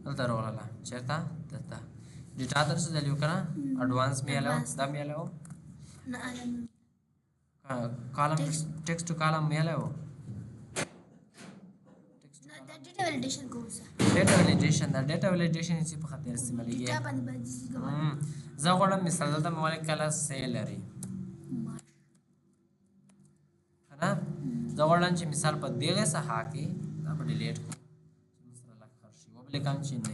دلته راغله چېرته دلته ډیټا ته رسېدلي وو که نه اډوانس مې یالی وو دا مې یالی وو کالم ټیکسټ ټو کالم مې یالی وو ډیټا ولیډیشن دا ډیټا ولیډیشن چې په خاطر استعمالیږي زه غواړم مثال دلته مې ولیکله سیلري که نه زه غواړم چې مثال په دغې صفحه کې دا به ډیلیټ کړو چې سره لږ خر شي وبلیکم چې نه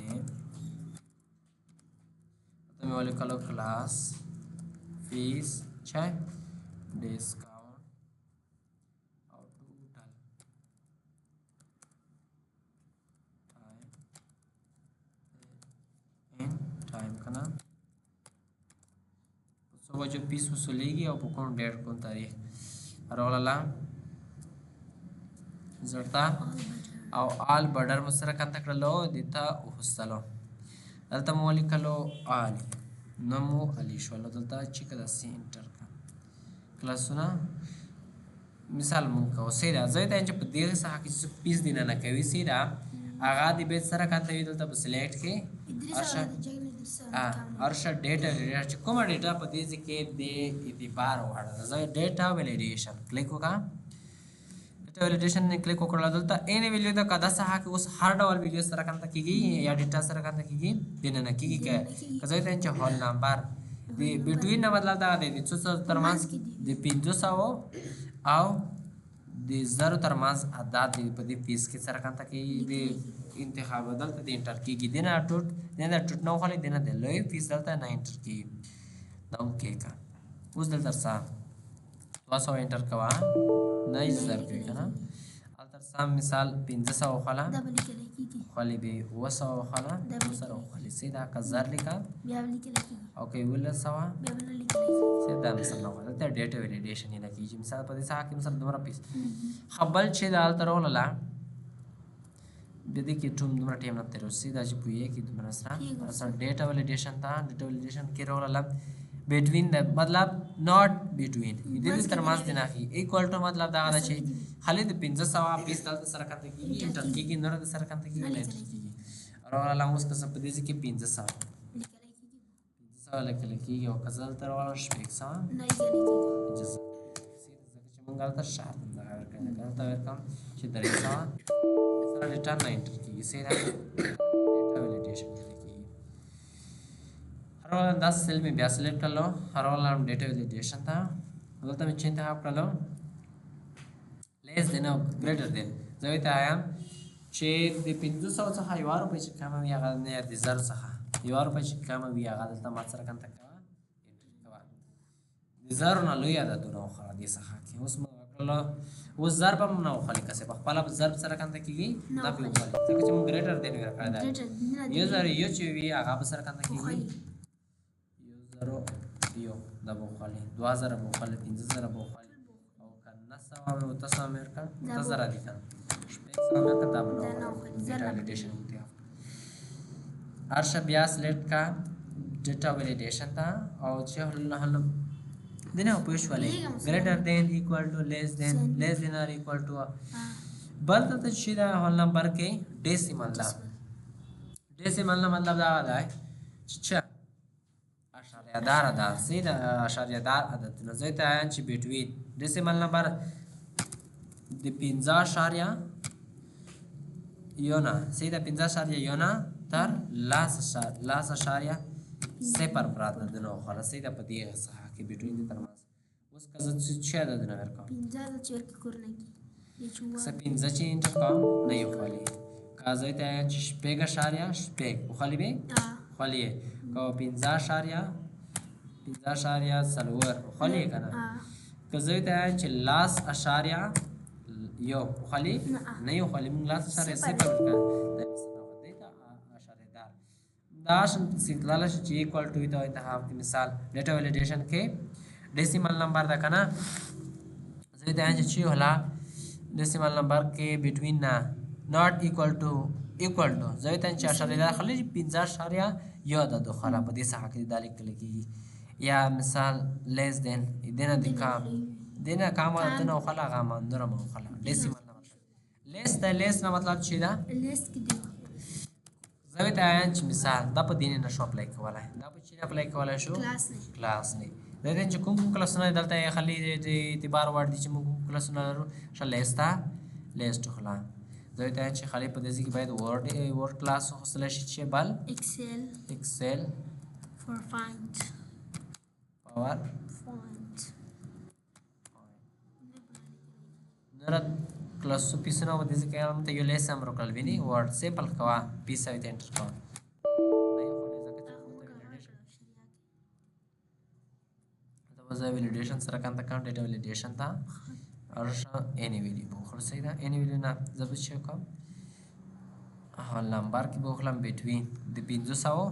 دلته مې ولیکلو کلاس فیس چک ډسکاونټ او ټوټل ټایم که نه څو بجو پیس وصولیږي او په کوم ډیټ کوم تاریخ راغله زړتا او آل بډر مو سره کنته کړلو دیتا وستلو دلته مو ولیکلو آل نو مو علی شولو دلته چې کله سی انټر کا کلاسونه مثال مونږ کوو سیده زه ته چې په دې څخه کې پیس دینه نه کوي سیده هغه د بیت سره کنته وی دلته په سلیکټ کې ارشا ډیټا چې کومه ډیټا په دې کې د اعتبار وړه زه ډیټا ولیډیشن کلیک وکړم ډیټا ولیډیشن نه کلیک وکړل دلته ان ویلیو د کدا څخه کې اوس هر ډول ویډیو سره کنته کیږي یا ډیټا سره کنته کیږي دینه نه کیږي که زه ته چې هول نمبر د بټوین نه مطلب دا دی چې څو ترمنځ د 500 او د 0 ترمنځ عدد په دې پیس کې سره کنته کیږي د انتخاب دلته د انټر کیږي دنه ټوټ نو خالي دنه د لوی پیس دلته نه انټر کیږي دا اوکې کا اوس دلته سره 200 انټر کوا نه زر کې کنه التر سم مثال 500 خلا خالي به 200 خلا سره خالي سیدا کا زر لیکا اوکې ول سوا سیدا مثال نو دلته ډیټا ولیډیشن نه کیږي مثال په دې ځای کې مثال دومره پیس خپل چې دالته ولا بدې کې دومره ټیم نه تر سیدا چې پوهیږي کې دومره سره ډیټا ولیډیشن کې راولا between the मतलब not between دې تر ماس نه کی equal to मतलब دا غواړي چې خالي د 500 پیس دلته سره کنته کیږي انټر کیږي نور د سره کنته کیږي انټر کیږي او الله موږ څه په دې کې 500 لیکل کیږي او کزل تر والا شپږ سم نه کیږي چې موږ غلطه شارت دا ورکړل غلطه ورکم چې درې سم سره ډیټا نه انټر کیږي سره ډیټا ولیډیشن هر والا 10 سیل में بیا سلیکټ کړلو هر والا ډیټا ولیډیشن تا دلته مې چینج اپ کړلو لیس دین او ګریټر دین زوی ته آیا چې د 500 څخه یو روپۍ چې کم وي هغه نه د 1000 څخه یو روپۍ چې کم وي هغه دلته ما سره کنټ کوا انټر کوا د 1000 نه لوی عددونه خو دې څخه کې اوس ما کړلو اوس ضرب هم نه خو لیکه په خپل ضرب سره کنټ کیږي دا په خپل ځکه چې موږ ګریټر دین ورکړی دا یو ځای یو چې وی هغه سره کنټ کیږي یو دا بوخالی 2000 بوخالی 5000 بوخالی او کنه سوا او تاسو امریکا 2000 دي کنه شپږ سوا امریکا دا بنو ډیټا ولیډیشن ہوتی ہے ارشا بیا سلیکټ کا ډیټا ولیډیشن تا او چې هل دنه پوښ والے greater than equal to less than or equal to بل ته چې دا هول نمبر کې ډیسیمل دا مطلب دا ده چې دار دا سیده اشاریه دار عدد نزوی تا آیان چی بیٹوین ڈیسیمل نمبر دی 15 یونا سیده 15 یونا تر لاس اشاریه سپر پرات ندنو خوالا سیده پا دیگه صحا که بیٹوین دی ترماز اس کا زد چه عدد نور کام 15 چرک کرنے کی سه 15 چی انٹر کام نیو خوالی که زوی تا آیان چی شپیگ اشاریه شپیگ خوالی بی خوالیه که 15 سلور خالی کنه که زوی ته چې لاس اشاریه یو خالی نه یو خالی موږ لاس اشاریه صفر کړه دا اشاریه دار دا سیګنال چې ایکوال ټو ته انتخاب کی مثال ډیټا ولیډیشن کې ډیسیمل نمبر دا کنه زوی ته چې होला ډیسیمل نمبر کې بټوین نه ناٹ ایکوال ټو زوی ته چې اشاریه دار خالی 15 یو د خلا په دې څخه کې دالک کلیږي یا مثال less than دینه د کام دینه کام دنه خلا غام اندره مو خلا ډیسیمل نه مطلب less نه مطلب چې دا لیس کې دی زه ته وایم چې مثال دا په دې نه شو اپلای کولای دا په چی اپلای کولای شو کلاس نه دا دې چې کوم کلاسونه دلته یې خلی دې اعتبار وړ دي چې موږ کلاسونه لرو شل لیستا لیست خلا زه ته چې خلی په دې کې باید ورډ کلاس خصله شي چې بل اکسل for font power font نره क्लास पिसना व दिस के हम त यो लेस हम रोकल विनी वर्ड से पल कवा पीस विथ एंटर कवा नहीं खोले जगह तो वजा validation sir Kanta count data validation था और एनी वैल्यू बोखर से था एनी वैल्यू ना जब चेक कम हाँ नंबर की बोखलम बिटवीन द पिंजो साओ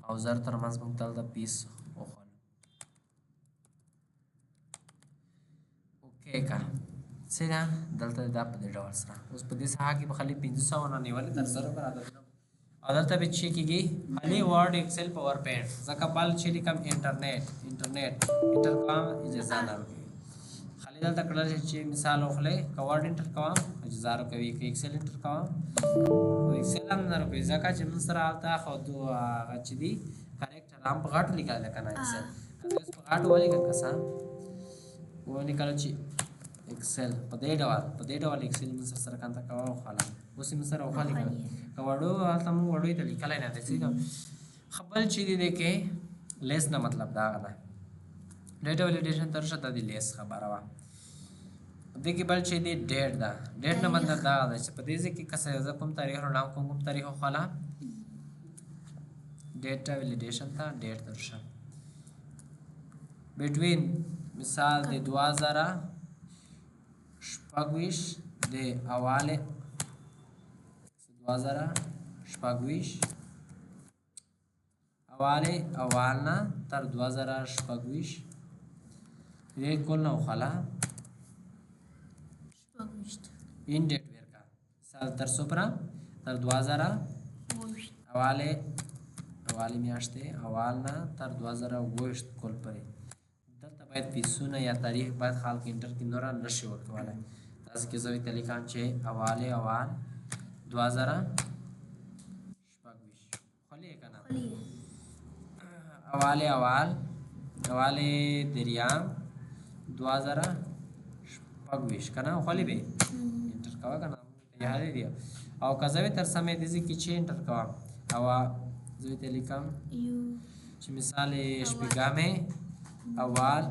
और जर तरमास बंगतल द पीस ओखल ओके का سینا دلته دا په دې ډول سره اوس په دې ساحه کې به خالي 500 نه نیولې تر 0 پر عادت او دلته به چې کېږي خالي ورډ ایکسل پاور پوینټ ځکه بل چې لیکم انټرنیټ انټر کام اجازه نه ورکوي خالي دلته کړل چې مثال وخلې کورډ انټر کوم اجازه ورکوي کې ایکسل انټر کوم او ایکسل هم نه ورکوي ځکه چې من سره آلته خو هغه چې دی کریکټر هم په غاټ لیکل کنه ایکسل اوس په غاټ ولې کسان ونی کله چې एक्सेल په دې ډول एक्सेल من سره کانته کاوه خاله اوس من سره خاله کاوړو تاسو موږ وړوي ته لیکلای نه دي خپل چې دې کې لیس نه مطلب دا غدا ډیټا ویلیډیشن تر شته دي لیس خبره وا دې کې بل چې دې ډیټ دا ډیټ نه مطلب دا غدا چې په دې کې کسه کوم تاریخ نام کوم تاریخ خاله ډیټا ویلیډیشن تا ډیټ تر شته بټوین مثال د 2000 شپږویش د اواله 2000 شپږویش اوالنا تر 2000 شپږویش دې کول نو خلا شپږویش ان ډیټ ورکا سال تر سپرا تر 2000 اواله میاشته اوالنا تر 2020 کول پرې دلته باید پیسونه یا تاریخ باید خال کې انټر کې نور نشي ورکواله تاسو کې زوی تلیکان چې اوال 2000 شپږویش خلی کنه اوال دریام 2000 شپږویش کنه خلی به انټر کوا کنه یاد دی او کزوی تر سمې دي چې انټر کوا او زوی تلیکان چې مثال شپږامه اول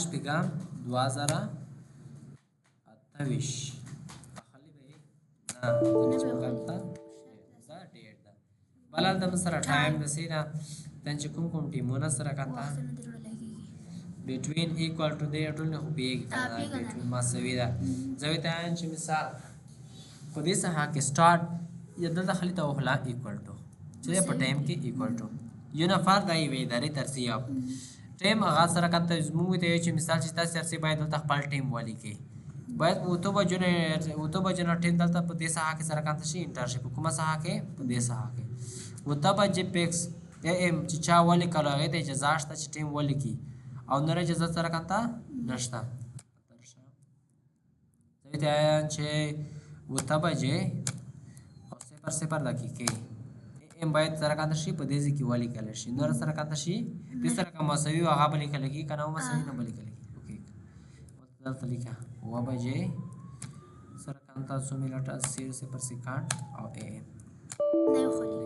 شپږم 2028 خلی به نه دا ډیټ دا بلال د سره ټایم د سینا تنچ کوم ټیمونه سره کانتا between equal to the ټول نه هوبېږي کنه between ما سوي دا زوی ته چې مثال په دې سره کې سٹارټ یدل داخلي ته وهلا equal to چې په ټایم کې equal to یونیفار دای وی درې ترتیب ټیم هغه سره کته زموږ ته چې مثال چې تاسو سره باید د خپل ټیم والی کې باید اوتو بجنه ټیم دلته په دې ساحه کې سره کته شي انټرشپ کومه ساحه کې په دې ساحه کې وته بجې پیکس ام چې چا والی کړه د اجازه شته چې ټیم والی کې او نره اجازه سره کته نشته زه ته چې وته بجې او 0 دقیقې ام باید سره کانته شي په دې ځکه والی کله شي نور سره کانته شي د سره کوم مساوي هغه بل کله کی کنه مساوي نه بل کله کی اوکې دلته لیکه و بجې سره کانته 100 ملټا 0 پر سکند او ام نه خلی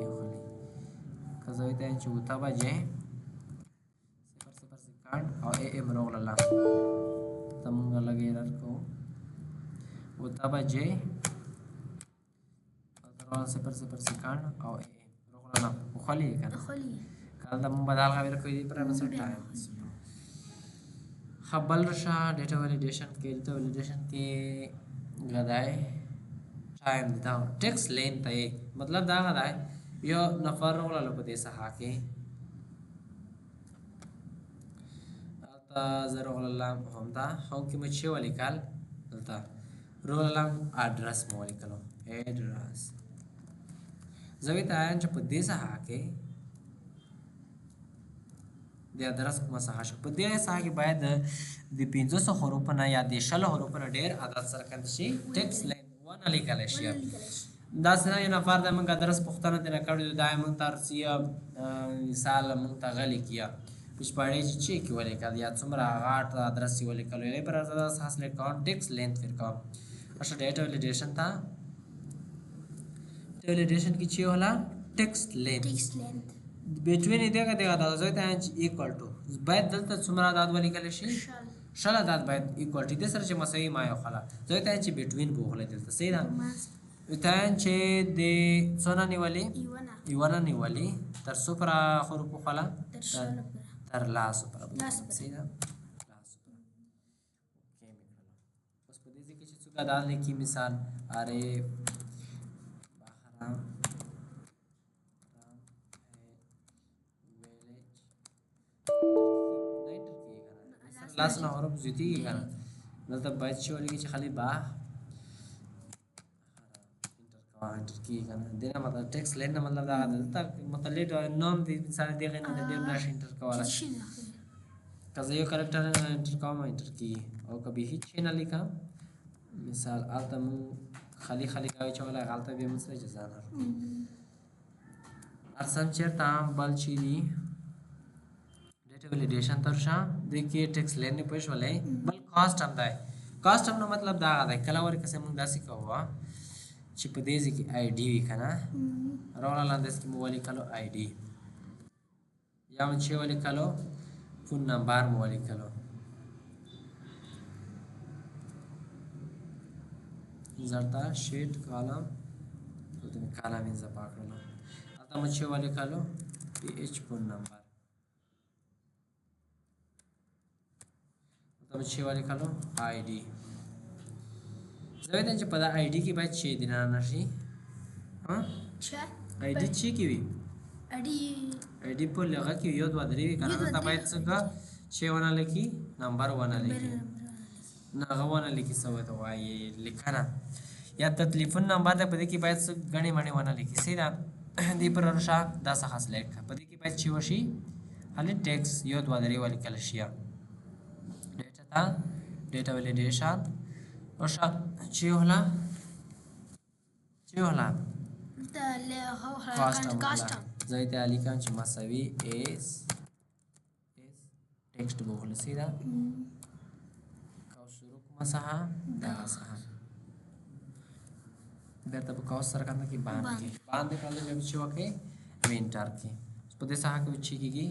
کزوی ته چې وته بجې 0 پر سکند او ام روغله تمغه لګی راکو وته بجې 0 پر سکند او نه خلی کنه کله د بدل غوړ کوي پر مسل ټایم خپل رشا ډیټا ویلیډیشن کې غدای ټایم دا ټیکس لین ته مطلب دا غدای یو نفر ولا په دې ساحه کې تا زر ولا هم دا هم کې مچې ولیکل دلته رولم اډرس مو ولیکلو اډرس زوی ته چې په دې ساحه کې د ادرس کومه ساحه شو په دې ساحه کې باید د 500 حروف نه یا د 60 حروف نه ډېر عدد سره کند شي ټیکس لین ونه لیکل شي دا څنګه یو نفر د موږ درس پوښتنه ترې کړې دا موږ ترسیه مثال موږ ته غلي کیا कुछ पढ़े چې کې ولیکل یا څومره غاټ ادرس یې ولیکل یې پر اساس حاصل کانټیکس لینث फिर का अच्छा डेटा वैलिडेशन था वैलिडेशन की چی होला text length between دغه دا زوی ته equal to باید دلته څومره عدد ولیکل شي شل عدد باید equal to دې سره چې مساوي ما یو خلا زوی ته چې between بوغله دلته صحیح ده ته چې د څونه نیولې یونا نیولې تر سپرا حروف خلا تر لاس پر صحیح ده لاس پر اوکې میکړه اوس په دې کې چې څنګه دا لیکي مثال اره بهرام لاس نه حروف زیتی کنه دلته باید چې ولګي چې خالی با انټر کی کنه دغه مطلب ټیکس لین نه مطلب دا دلته مطلب نوم دې مثال دغه نه دې نشي انټر کوله کله یو کریکټر انټر کوم انټر کی او کبي هیڅ نه لیکم مثال الته خالی کوي چې ولا غلطه به مسله جزا نه ارسم چیرته بل چی دی डेटा वैलिडेशन तर्शा देखिए टेक्स्ट लेने पश वाले बल कॉस्ट हम दाए कॉस्ट हम ना मतलब दा आदा कला वर कसे मंग दासी का हुआ चिप देजी की आईडी वी खाना रोला लांदेस की मोबाइल कालो आईडी या मन छे वाले कालो फोन नंबर मोबाइल कालो इंजरता शीट कॉलम तो तुम्हें कॉलम इंजर पाकड़ना आता मन छे वाले कालो पीएच फोन नंबर तब छे वाले खालो आईडी जब त्यांचे पदा आईडी की बात छे दिना नशी हां आईडी छे की वी आईडी पर लगा की योद वादरी वी कारण तबायत सगा छे वना लेकी नंबर वना लेकी ना गवाना लेकी सवय तो वाये लिखाना या टेलीफोन नंबर ते पदे की बात गणी मणी वना लेकी सीधा दी पर अनुशा 10 खास लेख पदे की बात छे वशी हाले टेक्स्ट योद वादरी वाली कलशिया डेटा वैलिडेशन और ची होला कॉस्ट زي تعالي كان ما سوي اس टेक्स्ट بقول سيدا كوسرو مسحه دا مسحه बेरता कॉस्ट सर कंदा की बांध कल जब ची वके विंटर की पदे सहा के ची की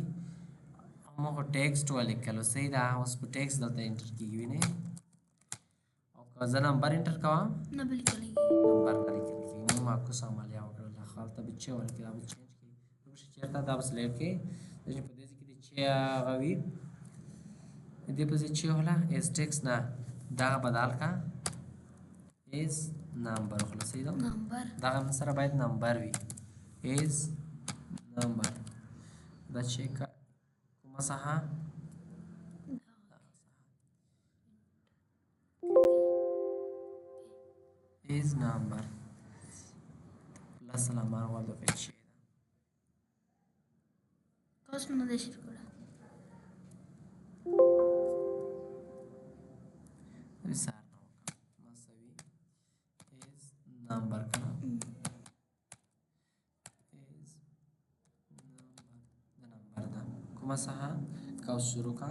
हमको टेक्स्ट वाले कलो सही दा उसको टेक्स्ट दलते इंटर की हुई ने और कज़न नंबर इंटर का नंबर निकलेगी हम आपको संभालिया होगा खाल तब अच्छे वाले के आप चेंज की तो कुछ चेहरा तब सेलेक्ट के जैसे प्रदेश की अच्छे आवी इधर पर अच्छे होला एस टेक्स्ट ना दा बदल का एस नंबर होला सही दा दा हम सारा बात नंबर भी एस नंबर दा check masaha is number plus number वाला पेचे कॉस्ट में देश करा विचार ना होगा मसावी is number का masaha kau suruh ka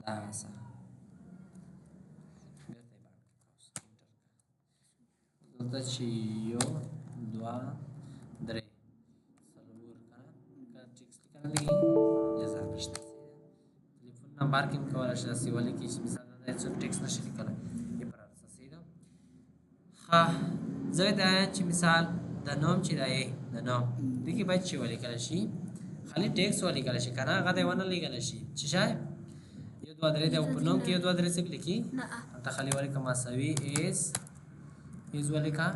dasa berarti ciyo dua dre salur ka टिक्स लिखना लगी जैसा नष्ट टेलीफोन नंबर किन का वाला शख्स वाले की मिसाल दा जो टेक्स्ट नष्ट लिखला ये पर सीधा हा زوی دا چې مثال د نوم چې دی د نوم دغه باید چې ولیکل شي खाली टेक्स्ट वाली कला शिकाना आगा wana legal shi chishay यो दो adre de upno के दो adre से लिखी आता खाली वाले का मासावी is वाले का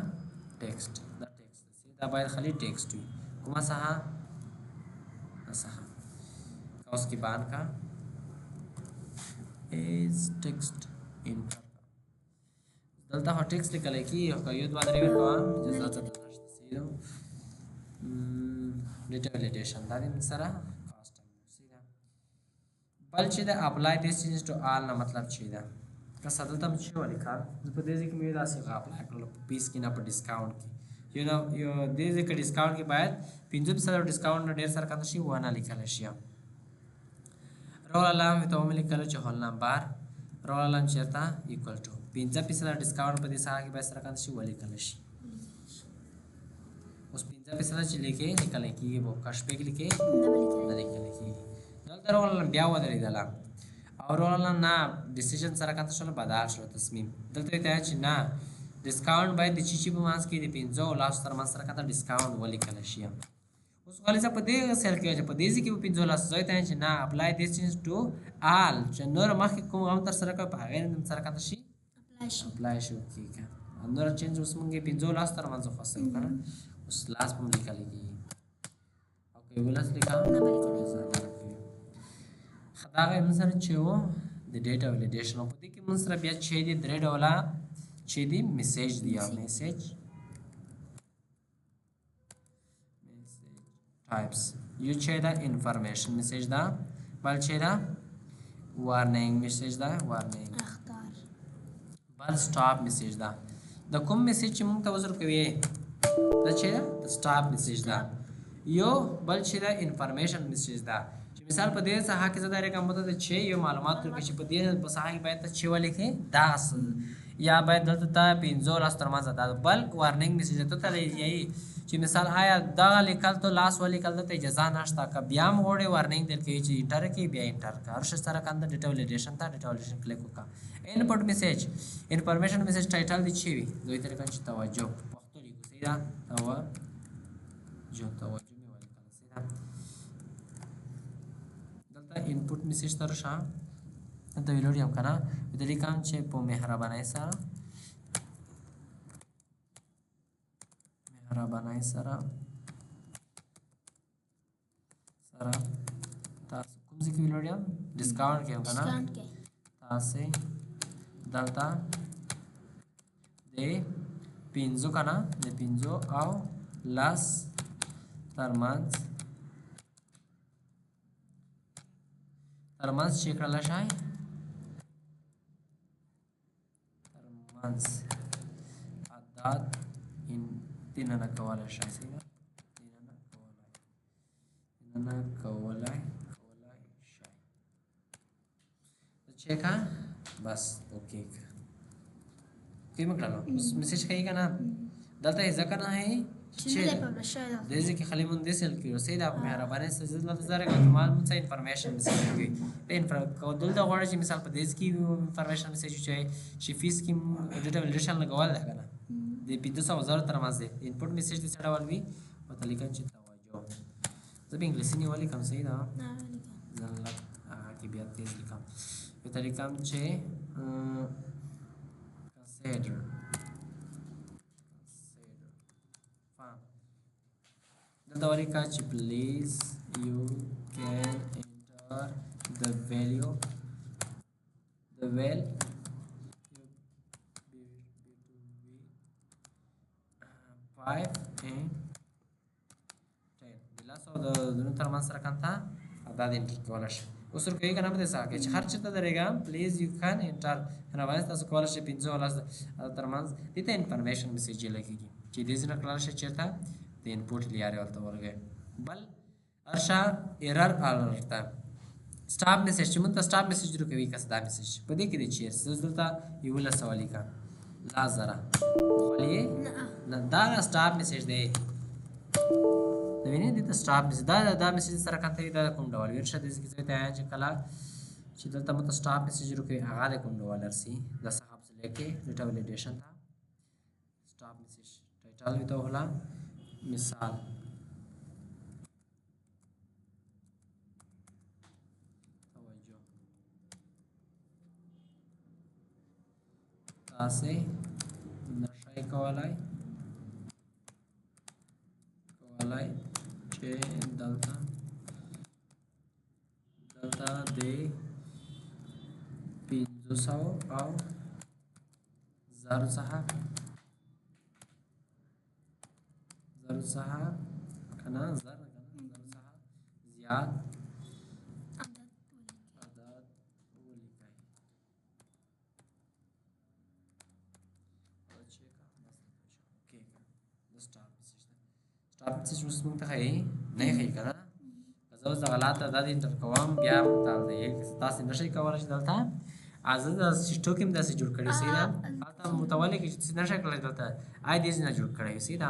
टेक्स्ट द टेक्स्ट सीधा बाहर खाली टेक्स्ट हुई कुमा सहा का उसकी बान का is टेक्स्ट इन दलता हो टेक्स्ट लिखले की यो दो adre में का जैसा सीधा डेटा वैलिडेशन दादी मिसरा कॉस्ट सीधा बल चीदा apply this change to all ना मतलब चीदा का सदलतम छे वाली खाल प्रदेश की मेरा से अप्लाई कर लो 20 की ना पर डिस्काउंट की یو نو یو دې ځکه ډیسکاونټ کې باید 15% ډیسکاونټ نه ډیر سره کاته شي ونه لیکل شي رول علام ته هم لیکل چې هول نمبر رول علام چیرته ایکوال ټو 15% ډیسکاونټ په دې سره کې باید سره کاته شي ولیکل شي اوس 15% چې لیکي لیکل کېږي وو کاش په لیکي نه لیکل کېږي دلته رول علام بیا ودرېدل او رول علام نه ډیسیژن سره کاته شول بدل شو تصمیم دلته ته چې نه ډیسکاونټ باید د چی په مانس کې د 15 لاس تر مانس سره کاته ډیسکاونټ ولیکل شي اوس غالي څه په دې سر کې چې په دې کې په 15 لاس ځای ته چې نه اپلای دیس چینج ټو آل چې نور مخکې کوم هم تر سره کوي په هغه نن سره کاته شي اپلای شو کیږي نور چینج اوس مونږه 15 لاس تر مانس خاصه کنه اوس لاس په لیکل کېږي اوکې ولس لیکم خدای موږ سره چې وو د ډیټا ولیډیشن په دې کې موږ سره بیا چې دي درې ډوله چې دی میسج دیا میسج types یو چې دا انفارمیشن میسج دا بل چې دا وارنینګ میسج دا وارنینګ اختار بل سټاپ میسج دا د کوم میسج چې موږ ته وزر کوي دا چې دا سټاپ میسج دا یو بل چې دا انفارمیشن میسج دا چې مثال په دې څخه کې زده رقم مته چې یو معلومات ورکړي چې په دې په صحیح باید چې ولیکي دا یا باید دلته ته 15 لاس تر مازه دا بل وارنینګ میسج ته ته یي چې مثال آیا دا لیکل ته لاس ولیکل ته اجازه نشته ک بیا موړې وارنینګ درکې چې انټر کې بیا انټر کا هر څه سره کنده ډیټا ولیډیشن ته ډیټا ولیډیشن کلیک وکا انپوټ میسج انفارمیشن میسج ټایټل دی چی وي دوی طریقې چې توجه پښتو لیکو سیدا توجه می ولیکل سیدا دلته انپوټ میسج تر شاه ته ویلوړی هم کنه د دې کام چې په مهرباني سره تاسو کوم ځای کې ویلوړی هم ډیسکاونټ کې هم کنه تاسو دلته د 15 کنه د 15 او لاس ترمنځ چې کړل شي عدد ان تیننا کولای شي تیننا کولای شي چیکا بس اوکے کې مکړه اوس میسج کوي کنه دلته ځکه نه ہے چې دې کې خلی مون دې سل کې رسید اپ مهرباني سره زړه زره کومال مڅ انفارمیشن میسج کوي په کودل دا غواړي چې مثال په دې کې انفارمیشن میسج چې فیس کې ډیټا ولیډیشن لګول دا کنه د 500,000 تر مازه انپوټ میسج دې سره ولوي مطلب چې توجه زه به انګلیسي نیولې کوم صحیح دا ځل کې بیا تیز لیکم په طریقه چې consider the Varika please you can enter the value between 5 and 10 the last of the تر ما سره کنتا دا د انټر کولای شي اوس ورکوي کنه په دې ځای کې چې هر چیرته درېګا پلیز یو کان انټر نه وایي تاسو کولای شئ 15 لاس تر ما دته انفارمیشن میسج لګیږي چې دې څنګه کولای شي چیرته د انپوټ لیاره ورته ورګي بل ارشا ایرر الرټ سټاپ میسج چې موږ ته سټاپ میسج ورکوي کس دا میسج په دې کې د چیرس دلته یو له سوالې کا لا زرا ولې نه دا سټاپ میسج دی دا ویني د سټاپ میسج دا میسج سره کنته دا کوم ډول ورشه د څه ته چې کلا چې دلته موږ سټاپ میسج ورکوي هغه د کوم ډول ارسي د صاحب څخه لیکي ډیټا ولیډیشن تا سټاپ میسج ټایټل وي ته ولا مثال توجه تاسو نشای کولای چې دلته د 500 او زر څخه کنه زر څخه زیات عدد ولیکئ स्टाफ میسج स्टाफ میسج اوس مونږ ته ښایي نه ښایي که نه زه اوس دغه لاته دا د انټر کوم بیا مونږ ته تاسې نه شئ کولی چې دلته زه داسې ټوکې مې داسې جوړ کړی صحیح ده هلته متولي کې چې نه شئ کړی دلته آی داسې نه جوړ کړی صحیح ده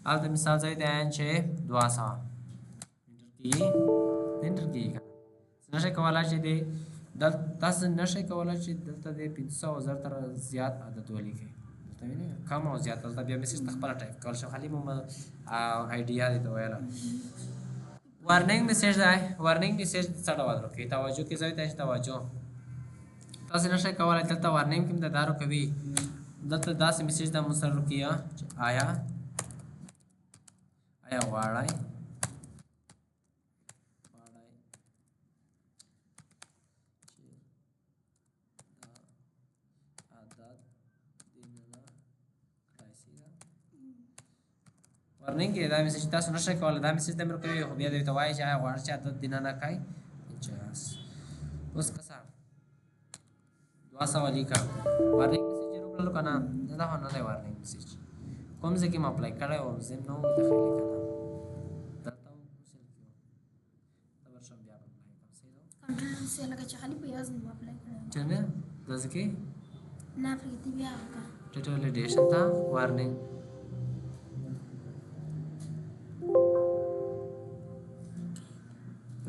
هلته مثال ځای دی چې 200 انټر کېږي که نه نه شئ کولی چې د تاسو نه شئ کولی چې دلته د 500 زر تر زیات عدد ولیکئ دلته وینئ کم او زیات دلته بیا میسج ته خپله ټایپ کولی شو خالي مو آیډیا دې ته ویله وارننګ میسج دی وارننګ میسج څه ډول ورکوي توجه کې ځای ته توجه تاسو نه شئ کولی دلته وارننګ کې دا ورکوي دلته داسې میسج دا مو سره ورکوي چې آیا غواړئ وارننګ کې دا میسج تاسو نشئ کولی دا میسج ته مې ورکوي خو بیا دې ته وایي چې آیا غواړئ چې عدد دننه کړئ 50 اوس که څه 200 ولیکه وارننګ میسج یې وکړلو که نه دا خو نه دی وارننګ میسج کوم ځای کې مې اپلای کړی وم زم نه وم ته ښایي که نه دلته هم کوم ځای کې وم ته ورشم بیا به اپلای کړم صحیح ده کنټرول سی لکه چې خالي په یاز نه اپلای کړم چې نه داسې کې نه پرېږدي بیا وکړه ډیټا ویلیډیشن ته وارننګ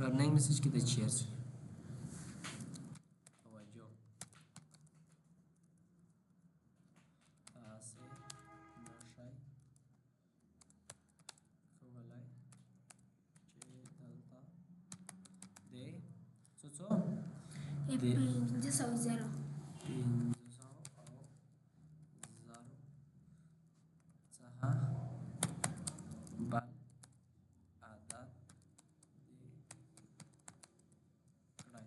وارننګ میسج کې د چیرز توجه تاسې نشئ کولی چې دلته د څه 500 زر بل عدد کړئ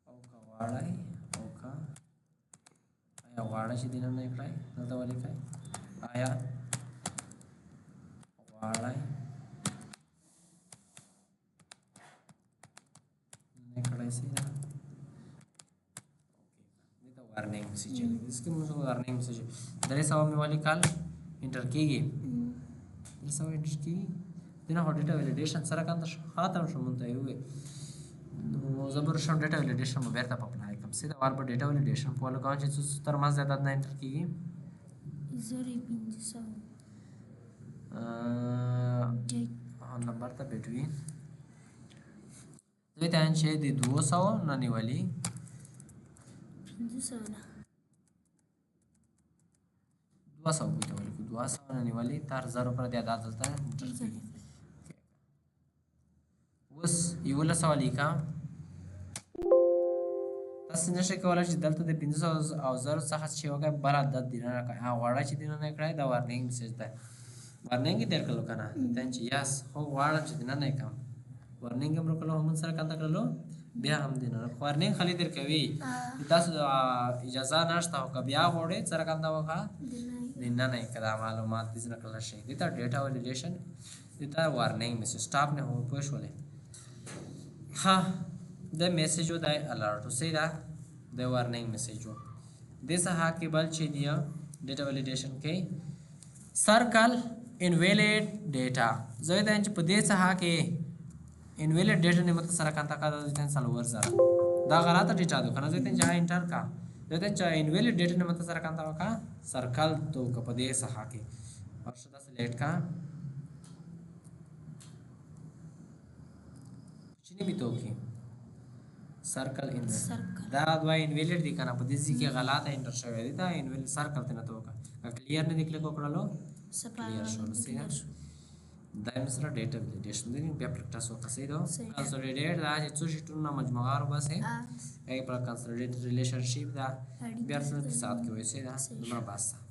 او که غواړئ او که آیا غواړئ چې دننه یې کړئ دلته ولیکئ آیا غواړئ نه کړئ صحیح ده وارننګ میسج इसके मुझे वॉर्निंग मैसेज 300 में वाली कॉल इंटर कीगी 300 इंटर की दिना हो डेटा वैलिडेशन सर का ختم شو مونته وي نو زبر شم डेटा वैलिडेशन مو بیرته په اپلای کوم سیده وار په डेटा वैलिडेशन په لګاو چې تر ما زیات نه انټر کیږي 0500 نمبر ته بټوي دوی ته ان چې د 200 نه نیولې 200 بوته ولیکو 200 نه نیولې تر 0 پر د عدد دلته انټر کیږي اوس یو له سوال لیکا تاسو نشئ کولی چې دلته د 500 او 0 څخه چې وګه بل عدد دینه کړئ غواړئ چې دینه کړئ دا وارننګ میسج ده وارننګ یې درکړلو که نه ته چې یاس خو غواړم چې دینه نه کړم وارننګ هم ورکړلو هم سره کنده کړلو بیا هم دینه وارننګ خالي درکوي تاسو اجازه نشته او که بیا غواړئ سره کنده وکړه دینه نه کړه معلومات دې نه کړل شي دې ته ډیټا ویلیډیشن دې ته وارننګ میسج سټاپ نه هو پوه شولې ها د میسج د الارټ سي دا د وارننګ میسج د سها کې بل چې دی ډیټا ویلیډیشن کې سرکل انویلیډ ډیټا زوی د په دې سها کې انویلیډ ډیټا نه مت سره کانتا کا د تن سلور زره دا غلطه ډیټا ده کنه زوی ته جاه انټر کا زوی ته چا انویلیډ ډیټا نه مت سره کانتا کا سرکل تو په دې سها کې اور شدا سلیکټ کا چنی بھی تو کی सर्कल इन दा दवा इनवैलिड दि kana په دې کې غلطه انټر شوی دی دا انویل سرکل ته نه توګه کلیئر نه نکله کو کړلو کلیئر شو سي دا مسره ډیټا ویلیډیشن دی بیا پریکټس وکړئ دا کنسولیډیټ دا چې څو شیټونو مجموعه رو بس ہے ایک پر کنسولیډیټ ریلیشنشپ دا بیا څه په سات کې وایي دا نمبر 5